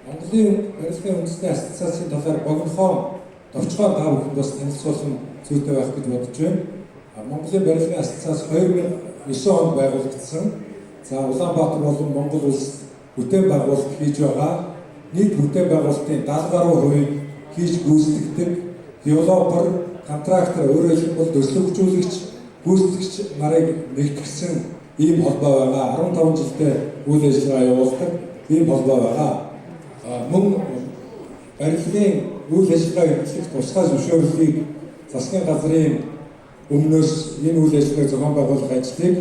Монголын барилгын үндэсний ассоциацийн талаар богинохон товчхон та бүхэнд бас танилцуулсан зүйтэй байх гэж бодож байна. Монголын барилгын ассоциац 2009 онд байгуулагдсан. За Улаанбаатар болон Монгол улс бүтээн байгуулалт хийж байгаа. Нийт бүтээн байгуулалтын 70 гаруй хувийг хийж гүйцэтгэдэг девелопер, контрактор, өөрөөр хэлбэл төслөгжүүлэгч, гүйцэтгэгч нарыг нэгтгэсэн ийм холбоо байгаа. 15 жилдээ үйл ажиллагаа явуулдаг ийм холбоо байгаа. Мөн барилгын үйл ажиллагаа эрхлэх тусгай зөвшөөрлийг засгийн газрын өмнөөс энэ үйл ажиллагааг зохион байгуулах ажлыг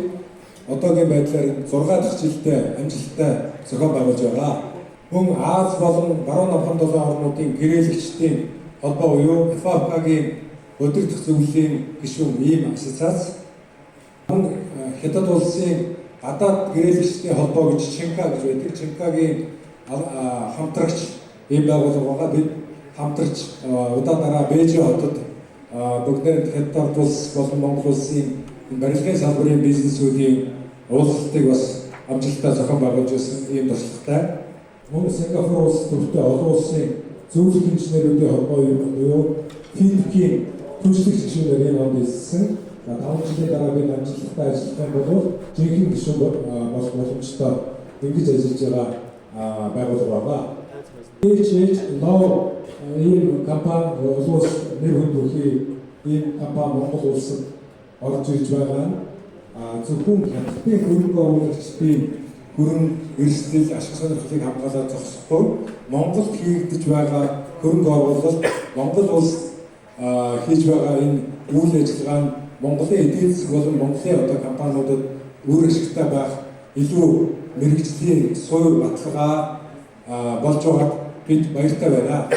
одоогийн байдлаар 6 дахь жилдээ амжилттай зохион байгуулж байгаа. Мөн Аз болон баруун намхан долоо орнуудын гэрээлэгчдийн холбоо буюу ФАП-гийн өдөртөх зөвлөлийн гишүүн ийм ассоциац. Мөн Хятад улсын гадаад гэрээлэгчдийн холбоо гэж Чинка гэж байдаг. Чинкагийн хамтрагч ийм байгууллага байгаа. Бид хамтарч удаа дараа Бээжин хотод бүгдээр Хятад улс болон Монгол улсын барилгын салбарын бизнесүүдийн уулзалтыг бас амжилттай зохион байгуулж байсан ийм туршлагатай. Мөн Сингапур улс төртөө олон улсын зөвлөх инженерүүдийн холбоо буюу ФИДК-ийн түншлэг гишүүнээр энэ онд ирсэн. 5 жилийн дараа бид амжилттай ажиллах юм бол жинхэнэ гишүүн болох боломжтой ингэж ажиллаж байгаа байгууллага байгаа. Ээж ноо ийм компани улс нэр хүндүрхий ийм компани Монгол улсад орж ирж байгаа. Зөвхөн хятадын хөрөнгө оруулагчдын хөрөнгө эрсдэл ашиг сонирхлыг хамгаалаад зогсохгүй Монголд хийгдэж байгаа хөрөнгө оруулалт Монгол улс хийж байгаа энэ үйл ажиллагаа нь Монголын эдийн засаг болон Монголын одоо компаниудад үр ашигтай байх илүү мэрэгжлийн суурь баталгаа болж байгаад бид баяртай байна.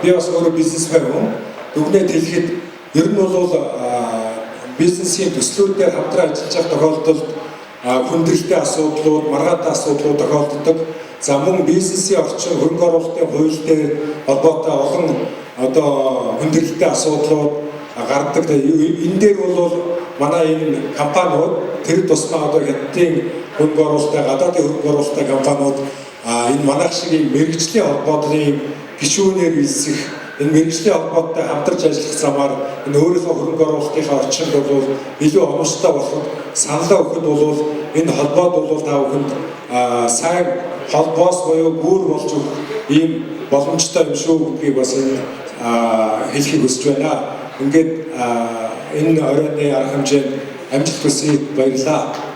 Би бас өөрөө бизнес байвал дүгнэлт хэлэхэд ер нь бол бизнесийн төслүүдээр хамтран ажиллаж байгаа тохиолдолд хүндрэлтэй асуудлууд, маргаантай асуудлууд тохиолддог. За мөн бизнесийн орчин хөрөнгө оруулалтын хууль дээр холбоотой олон одоо хүндрэлтэй асуудлууд гардаг. Энэ дээр бол манай энэ компаниуд тэр тусмаа одоо хятадын хөрөнгө оруулалттай, гадаадын хөрөнгө оруулалттай компаниуд энэ манайх шиг мэрэгжлийн холбооны гишүүнээр илсэх энэ мэрэгжлийн холбоотой хамтарч ажиллах замаар энэ өөрийнхөө хөрөнгө оруулалтынхаа орчинд бол илүү онцтой болоход саналаа өгөхөд бол энэ холбоод бол та бүхэнд сайн холбоос буюу гүүр болж өгөх ийм боломжтой юм шүү гэдгийг бас хэлхийг хүсэж байна. Ингээд энэ оройны арга хэмжээнд амжилт хүсье, баярлалаа.